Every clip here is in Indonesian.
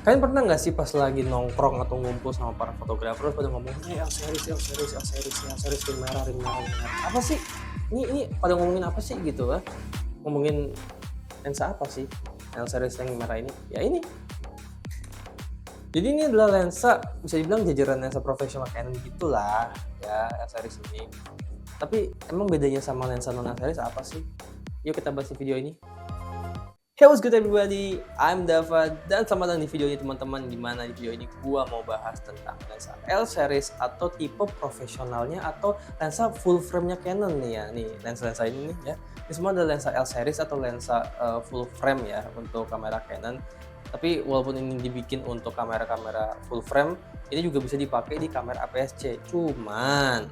Kalian pernah nggak sih pas lagi nongkrong atau ngumpul sama para fotografer pada ngomong, L series, L series, L series, L series, ring merah, ring merah, ring merah. Apa sih? Ini pada ngomongin apa sih gitu ya? Ngomongin lensa apa sih? L series ring merah ini? Ya ini. Jadi ini adalah lensa, bisa dibilang jajaran lensa profesional Canon gitulah ya, L series ini. Tapi emang bedanya sama lensa non L series apa sih? Yuk kita bahas di video ini. Hey, what's good everybody? I'm Dava dan selamat datang di video ini teman-teman. Dimana di video ini gua mau bahas tentang lensa L series atau tipe profesionalnya atau lensa full frame-nya Canon nih ya. Nih lensa-lensa ini nih ya. Ini semua adalah lensa L series atau lensa full frame ya untuk kamera Canon. Tapi walaupun ini dibikin untuk kamera-kamera full frame, ini juga bisa dipakai di kamera APS-C. Cuman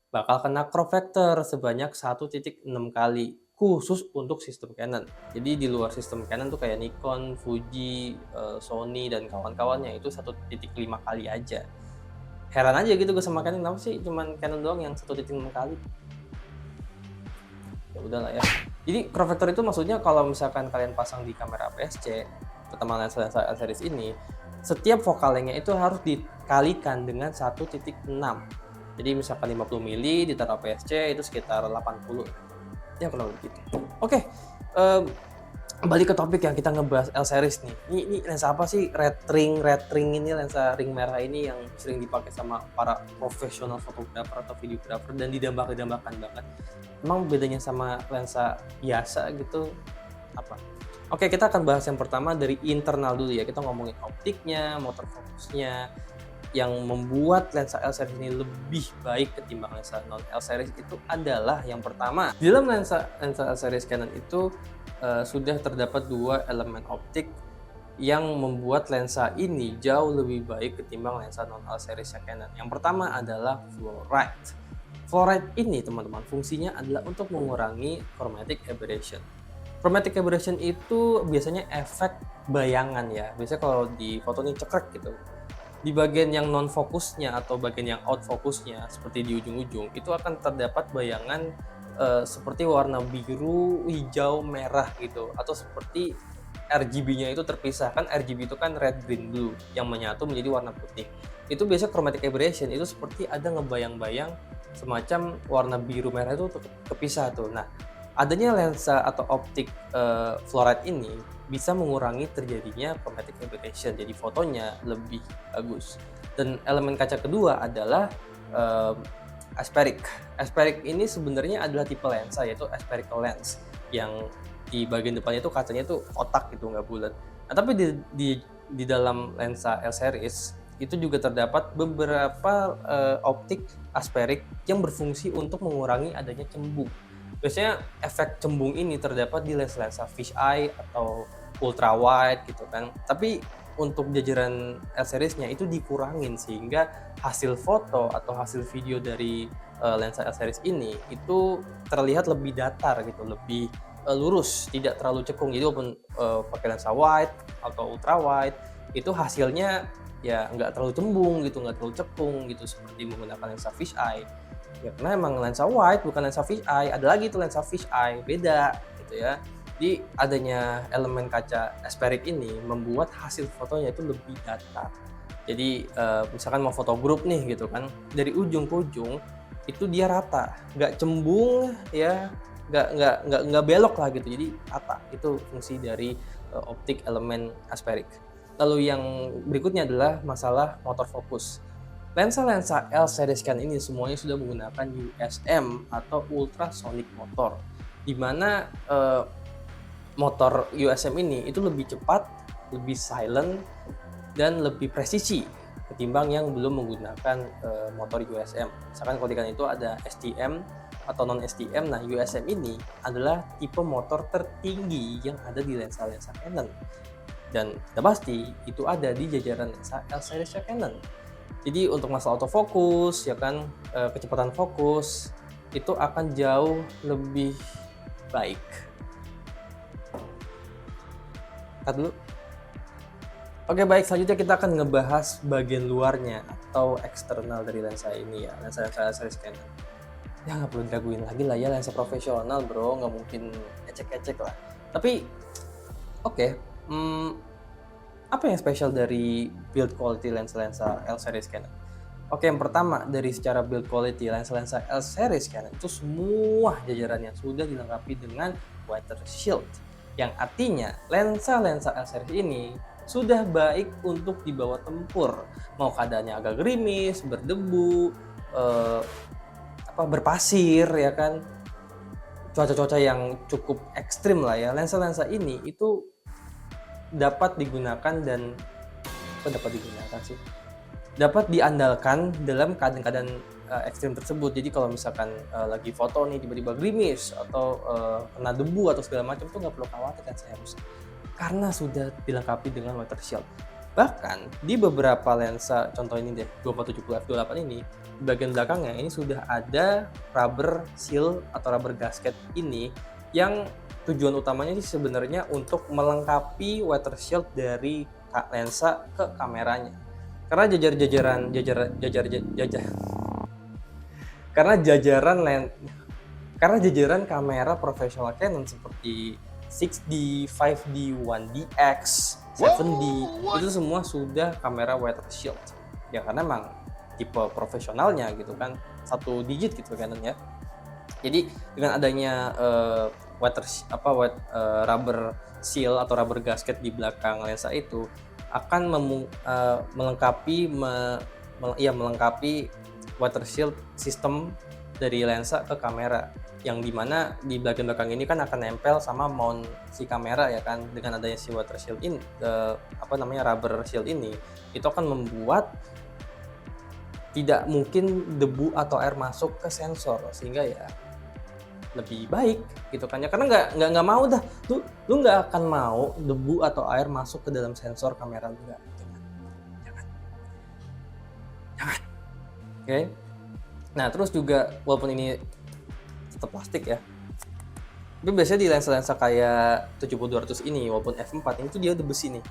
bakal kena crop factor sebanyak 1.6 kali khusus untuk sistem Canon. Jadi di luar sistem Canon tuh kayak Nikon, Fuji, Sony dan kawan-kawannya itu 1.5 kali aja. Heran aja gitu gue sama Canon, kenapa sih cuman Canon doang yang 1.6 kali? Ya udahlah ya. Jadi crop factor itu maksudnya kalau misalkan kalian pasang di kamera APS-C, terutama lensa L series ini, setiap focal length-nya itu harus dikalikan dengan 1.6. Jadi misalkan 50 mili ditaruh APS-C itu sekitar 80. Ya kurang lebih gitu. Oke, balik ke topik yang kita ngebahas L series nih. Ini lensa apa sih? Red ring ini, lensa ring merah ini yang sering dipakai sama para profesional fotografer atau videografer dan didambakan banget. Emang bedanya sama lensa biasa gitu apa? Oke, kita akan bahas yang pertama dari internal dulu ya. Kita ngomongin optiknya, motor fokusnya. Yang membuat lensa L series ini lebih baik ketimbang lensa non L series itu adalah yang pertama, di dalam lensa L series Canon itu sudah terdapat dua elemen optik yang membuat lensa ini jauh lebih baik ketimbang lensa non L series Canon. Yang pertama adalah fluorite. Fluorite ini teman-teman fungsinya adalah untuk mengurangi chromatic aberration. Chromatic aberration itu biasanya efek bayangan ya. Biasanya kalau di foto ini cekrek gitu. Di bagian yang non fokusnya atau bagian yang out fokusnya seperti di ujung-ujung itu akan terdapat bayangan seperti warna biru, hijau, merah gitu, atau seperti RGB-nya itu terpisah. Kan RGB itu kan red, green, blue yang menyatu menjadi warna putih. Itu biasa chromatic aberration itu seperti ada ngebayang-bayang semacam warna biru merah itu kepisah tuh. Nah, adanya lensa atau optik fluorite ini bisa mengurangi terjadinya chromatic aberration, jadi fotonya lebih bagus. Dan elemen kaca kedua adalah aspheric. Aspheric ini sebenarnya adalah tipe lensa yaitu aspherical lens yang di bagian depannya itu kacanya itu kotak gitu, nggak bulat. Nah, tapi di dalam lensa L series itu juga terdapat beberapa optik aspheric yang berfungsi untuk mengurangi adanya cembung. Biasanya efek cembung ini terdapat di lensa-lensa fisheye atau ultra wide gitu kan. Tapi untuk jajaran L series-nya itu dikurangin sehingga hasil foto atau hasil video dari lensa L series ini itu terlihat lebih datar gitu, lebih lurus, tidak terlalu cekung. Jadi walaupun pakai lensa wide atau ultra wide itu hasilnya ya nggak terlalu cembung gitu, nggak terlalu cekung gitu seperti menggunakan lensa fisheye. Ya karena emang lensa wide bukan lensa fisheye, ada lagi tuh lensa fisheye, beda gitu ya. Jadi adanya elemen kaca aspheric ini membuat hasil fotonya itu lebih datar. Jadi misalkan mau foto grup nih gitu kan, dari ujung ke ujung itu dia rata, nggak cembung ya, nggak belok lah gitu. Jadi rata, itu fungsi dari optik elemen aspheric. Lalu yang berikutnya adalah masalah motor fokus. Lensa-lensa L series Canon ini semuanya sudah menggunakan USM atau ultrasonic motor, di mana motor USM ini itu lebih cepat, lebih silent, dan lebih presisi ketimbang yang belum menggunakan motor USM. Misalkan kalau di Canon itu ada STM atau non STM, nah USM ini adalah tipe motor tertinggi yang ada di lensa-lensa Canon. Dan kita pasti itu ada di jajaran lensa L series Canon. Jadi untuk masalah autofocus ya kan, kecepatan fokus itu akan jauh lebih baik. Cut dulu. Oke baik, selanjutnya kita akan ngebahas bagian luarnya atau eksternal dari lensa ini ya, lensa L series Canon. Ya nggak perlu diraguin lagi lah ya, lensa profesional bro, nggak mungkin ecek-ecek lah. Tapi oke, Apa yang spesial dari build quality lensa-lensa L series Canon? Oke, yang pertama dari secara build quality lensa-lensa L series Canon itu semua jajarannya sudah dilengkapi dengan water shield, yang artinya lensa-lensa L series ini sudah baik untuk dibawa tempur, mau keadaannya agak gerimis, berdebu, berpasir ya kan, cuaca-cuaca yang cukup ekstrim lah ya. Lensa-lensa ini itu dapat digunakan dan dapat diandalkan dalam keadaan-keadaan ekstrim tersebut. Jadi kalau misalkan lagi foto nih tiba-tiba gerimis atau kena debu atau segala macam tuh nggak perlu khawatir kan saya rusak, karena sudah dilengkapi dengan water shield. Bahkan di beberapa lensa, contoh ini deh 2470 f28 ini, di bagian belakangnya ini sudah ada rubber seal atau rubber gasket ini, yang tujuan utamanya sih sebenarnya untuk melengkapi water shield dari lensa ke kameranya. Karena jajaran kamera profesional Canon seperti 6D, 5D, 1DX, 7D itu semua sudah kamera water shield. Ya karena emang tipe profesionalnya gitu kan, 1 digit gitu Canon ya. Jadi dengan adanya rubber seal atau rubber gasket di belakang lensa itu akan melengkapi water shield sistem dari lensa ke kamera, yang dimana di bagian belakang ini kan akan nempel sama mount si kamera ya kan. Dengan adanya si water shield ini, rubber shield ini, itu akan membuat tidak mungkin debu atau air masuk ke sensor, sehingga ya lebih baik gitu kan ya. Karena nggak mau dah lu nggak akan mau debu atau air masuk ke dalam sensor kamera lu, nggak gitu kan. Jangan. Oke. Nah terus juga walaupun ini tetap plastik ya, tapi biasanya di lensa-lensa kayak 70-200 ini walaupun f4 ini tuh dia udah besi nih.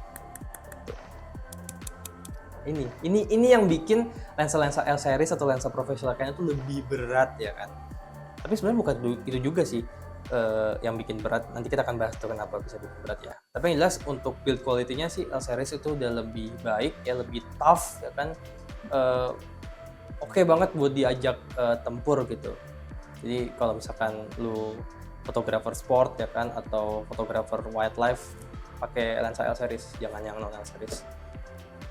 Ini yang bikin lensa-lensa L series atau lensa profesional kayaknya tuh lebih berat ya kan. Tapi sebenarnya bukan itu juga sih yang bikin berat. Nanti kita akan bahas tuh kenapa bisa bikin berat ya. Tapi yang jelas untuk build quality-nya sih L series itu udah lebih baik ya, lebih tough ya kan. Oke banget buat diajak tempur gitu. Jadi kalau misalkan lu fotografer sport ya kan, atau fotografer wildlife, pakai lensa L series, jangan yang non L series.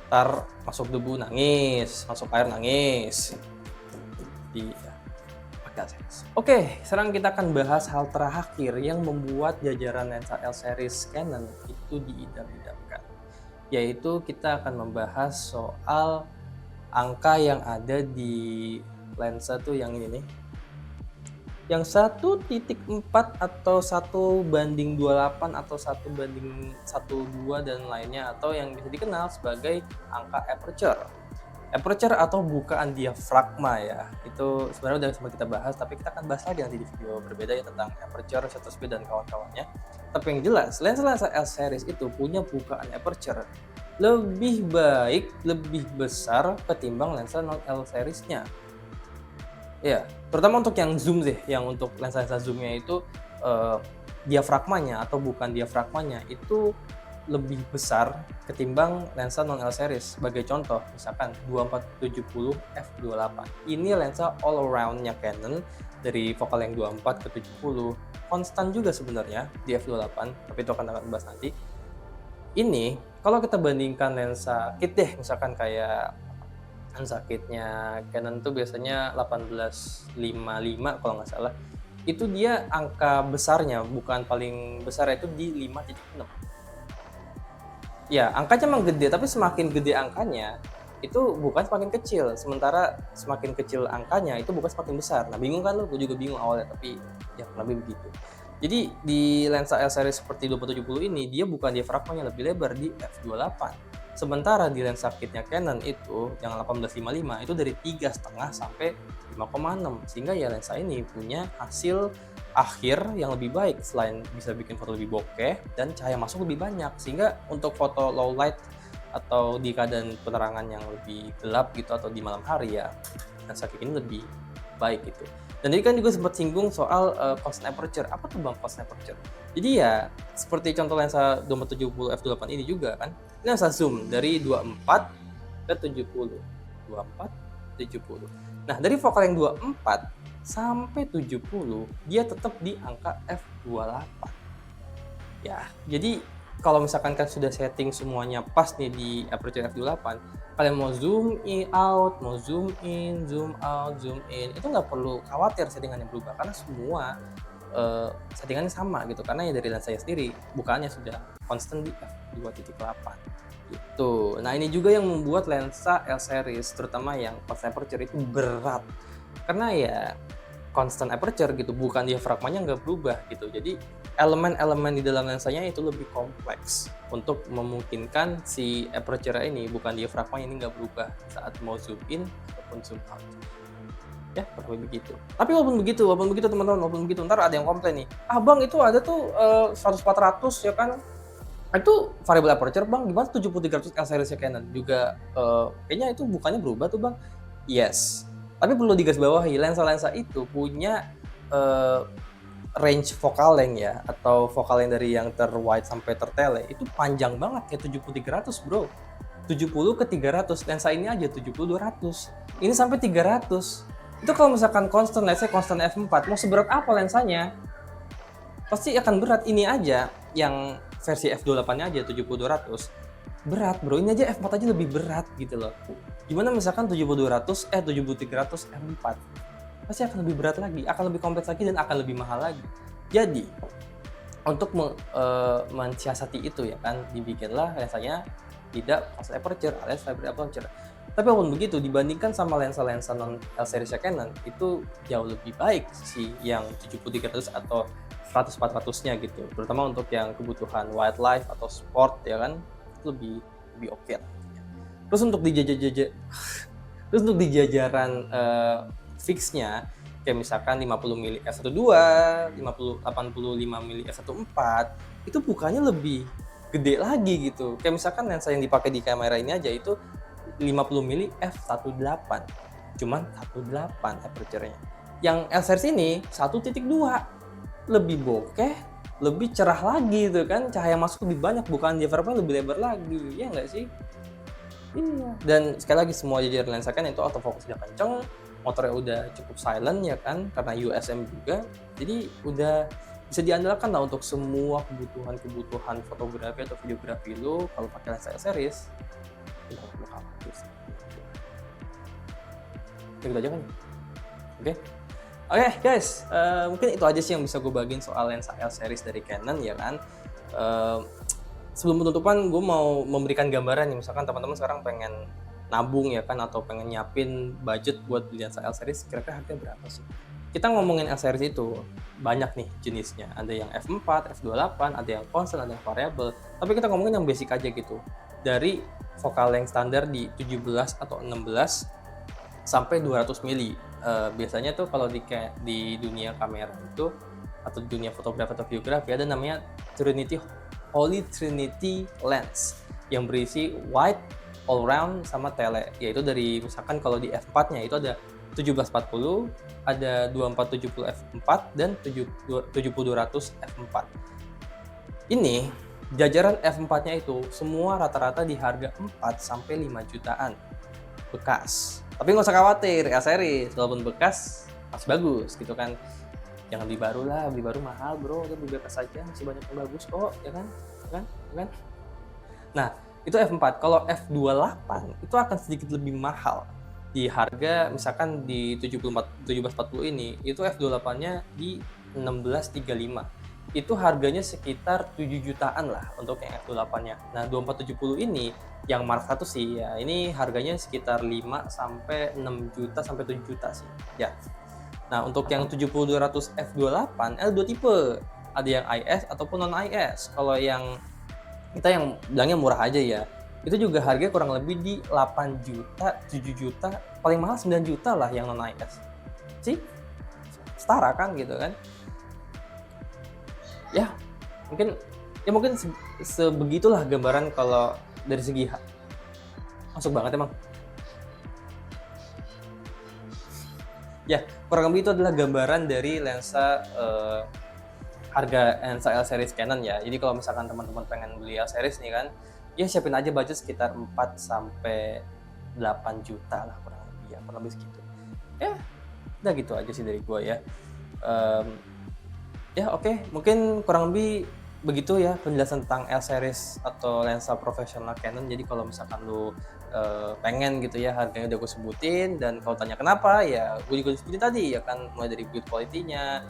Ntar masuk debu nangis, masuk air nangis. Oke, sekarang kita akan bahas hal terakhir yang membuat jajaran lensa L series Canon itu diidam-idamkan, yaitu kita akan membahas soal angka yang ada di lensa tuh yang ini nih, yang 1.4 atau 1/28 atau 1/12 dan lainnya, atau yang bisa dikenal sebagai angka aperture atau bukaan diafragma ya. Itu sebenarnya udah sempat kita bahas, tapi kita akan bahas lagi nanti di video berbeda ya tentang aperture, shutter speed dan kawan-kawannya. Tapi yang jelas lensa-lensa L series itu punya bukaan aperture lebih baik, lebih besar ketimbang lensa non L seriesnya. Ya, terutama untuk yang zoom sih, yang untuk lensa-lensa zoomnya itu diafragmanya atau bukan diafragmanya itu lebih besar ketimbang lensa non L series. Sebagai contoh, misalkan 2470 f28. Ini lensa all around-nya Canon dari focal yang 24 ke 70. Konstan juga sebenarnya di f28, tapi itu akan bahas nanti. Ini kalau kita bandingkan lensa kit deh, misalkan kayak lensa kitnya Canon tuh biasanya 1855 kalau nggak salah. Itu dia angka besarnya, bukan paling besar, itu di 5.6. Ya, angkanya emang gede, tapi semakin gede angkanya, itu bukan semakin kecil. Sementara semakin kecil angkanya, itu bukan semakin besar. Nah, bingung kan lu? Gue juga bingung awalnya, tapi ya kurang lebih begitu. Jadi, di lensa L series seperti 2470 ini, dia bukan diafragmanya lebih lebar di f28. Sementara di lensa kitnya Canon itu, yang 1855, itu dari 3,5 sampai 5,6. Sehingga ya lensa ini punya hasil akhir yang lebih baik, selain bisa bikin foto lebih bokeh dan cahaya masuk lebih banyak, sehingga untuk foto low light atau di keadaan penerangan yang lebih gelap gitu atau di malam hari ya lensa kit ini lebih baik gitu. Dan tadi kan juga sempat singgung soal constant aperture. Apa tuh bang constant aperture? Jadi ya seperti contoh lensa 2470 f28 ini juga kan, Ini lensa zoom dari 24 ke 70. 24, 70. Nah, dari focal yang 24 sampai 70, dia tetap di angka f/28. Ya, jadi kalau misalkan kan sudah setting semuanya pas nih di aperture f/28, kalian mau zoom in out, mau zoom in, zoom out, zoom in, itu nggak perlu khawatir settingannya berubah karena semua settingannya sama gitu, karena ya dari lensanya sendiri bukaannya sudah constant di f/2.8 gitu. Nah, ini juga yang membuat lensa L series terutama yang pas aperture itu berat karena ya constant aperture gitu, bukan diafragmanya nggak berubah gitu. Jadi elemen-elemen di dalam lensanya itu lebih kompleks untuk memungkinkan si aperture ini, bukan diafragma ini nggak berubah saat mau zoom in ataupun zoom out. Ya, kurang lebih begitu. Tapi walaupun begitu teman-teman, walaupun begitu, ntar ada yang komplain nih, "Ah bang, itu ada tuh 100-400 ya kan, itu variable aperture bang, gimana 70-300 L series Canon juga kayaknya itu bukannya berubah tuh bang." Yes, tapi perlu digarisbawahi, lensa-lensa itu punya range focal length ya, atau focal length dari yang terwide sampai tertele itu panjang banget, kayak 70-300 bro. 70 ke 300, lensa ini aja 70-200, ini sampai 300. Itu kalau misalkan constant, let's say constant f4, mau seberat apa lensanya? Pasti akan berat. Ini aja yang versi f/28-nya aja 70-200 berat bro, ini aja f4 aja lebih berat gitu loh. Gimana misalkan 70-200, 70-300 f4, pasti akan lebih berat lagi, akan lebih kompleks lagi, dan akan lebih mahal lagi. Jadi untuk mensiasati itu ya kan, dibikinlah lensanya tidak constant aperture alias variable aperture. Tapi walaupun begitu, dibandingkan sama lensa-lensa non L series Canon, itu jauh lebih baik sih yang 70-300 atau 100-400-nya gitu, terutama untuk yang kebutuhan wildlife atau sport ya kan, itu lebih oke lah. Terus untuk di jajaran fixnya, kayak misalkan 50 mili f1.2, 85 mili f1.4, itu bukannya lebih gede lagi gitu. Kayak misalkan lensa yang dipakai di kamera ini aja itu 50 mili f1.8, cuman 1.8 aperture-nya. Yang L series ini 1.2, lebih bokeh, lebih cerah lagi gitu kan, cahaya masuk lebih banyak, bukan diafragma lebih lebar lagi, ya nggak sih? Iya. Dan sekali lagi, semua jajaran lensa kan itu autofocusnya kenceng, motornya udah cukup silent ya kan, karena USM juga, jadi udah bisa diandalkan lah untuk semua kebutuhan fotografi atau videografi lo. Kalau pakai lensa L series, nggak perlu khawatir sih. Gitu aja kan? Oke guys, mungkin itu aja sih yang bisa gue bagiin soal lensa L series dari Canon ya kan. Sebelum penutupan, gue mau memberikan gambaran nih, misalkan teman-teman sekarang pengen nabung ya kan, atau pengen nyiapin budget buat beli lensa L series, kira-kira harganya berapa sih? Kita ngomongin L series itu banyak nih jenisnya, ada yang f4, f/28, ada yang constant, ada yang variable. Tapi kita ngomongin yang basic aja gitu, dari focal length standar di 17 atau 16 sampai 200 mili. Biasanya tuh kalau di dunia kamera itu, atau dunia fotografi atau videografi, ada namanya Holy Trinity lens yang berisi wide, all round, sama tele, yaitu dari misalkan kalau di f4-nya itu ada 1740, ada 2470 f4, dan 70-200 f4. Ini jajaran f4-nya itu semua rata-rata di harga 4-5 jutaan bekas. Tapi nggak usah khawatir, L series walaupun bekas masih bagus gitu kan. Jangan beli baru lah, beli baru mahal bro, udah beli bekas saja, masih banyak yang bagus kok, ya kan? Nah, itu f4. Kalau f/28 itu akan sedikit lebih mahal. Di harga misalkan di 1740 ini, itu f/28-nya di 1635. Itu harganya sekitar 7 jutaan lah untuk yang f/28-nya. Nah, 2470 ini yang Mark 1 sih ya, ini harganya sekitar 5 sampai 6 juta sampai 7 juta sih. Ya. Nah, untuk yang 70-200 f/28 ada 2 tipe. Ada yang IS ataupun non IS. Kalau yang kita yang bilangnya murah aja ya, itu juga harganya kurang lebih di 8 juta, 7 juta, paling mahal 9 juta lah yang non IS. Sih, setara kan gitu kan. Ya, mungkin sebegitulah gambaran kalau dari segi masuk banget emang. Ya, kurang lebih itu adalah gambaran dari lensa harga lensa L series Canon ya. Jadi kalau misalkan teman-teman pengen beli L series nih kan, ya siapin aja budget sekitar 4 sampai 8 juta lah kurang lebih segitu. Ya, udah gitu aja sih dari gua ya. Mmm, ya oke, mungkin kurang lebih begitu ya penjelasan tentang L-series atau lensa profesional Canon. Jadi kalau misalkan lu, pengen gitu ya harganya udah gue sebutin, dan kalau tanya kenapa, ya gue juga sebutin tadi ya kan, mulai dari build quality-nya,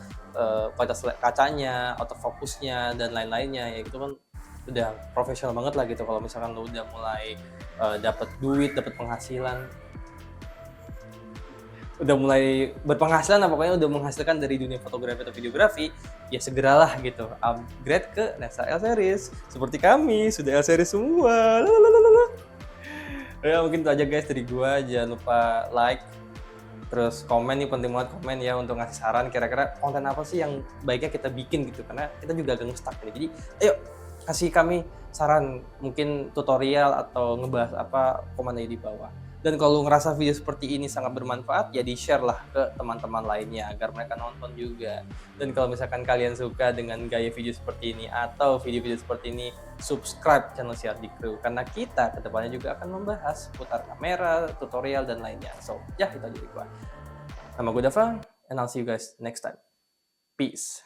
kualitas kacanya, autofocus-nya, dan lain-lainnya, ya itu kan udah profesional banget lah gitu kalau misalkan lu udah mulai, dapat duit, dapat penghasilan. Udah mulai berpenghasilan lah, pokoknya udah menghasilkan dari dunia fotografi atau videografi, ya segeralah gitu upgrade ke lensa L-series. Seperti kami sudah L-series semua. Lalalala. Ya mungkin itu aja guys dari gua. Jangan lupa like, terus komen nih, penting banget komen ya untuk ngasih saran kira-kira konten apa sih yang baiknya kita bikin gitu, karena kita juga agak stuck nih. Jadi ayo kasih kami saran, mungkin tutorial atau ngebahas apa, komen aja di bawah. Dan kalau ngerasa video seperti ini sangat bermanfaat, ya di-share lah ke teman-teman lainnya agar mereka nonton juga. Dan kalau misalkan kalian suka dengan gaya video seperti ini atau video-video seperti ini, subscribe channel CRD Crew, karena kita kedepannya juga akan membahas putar kamera, tutorial, dan lainnya. So, ya itu aja dari gua. Nama gue Dava, and I'll see you guys next time. Peace.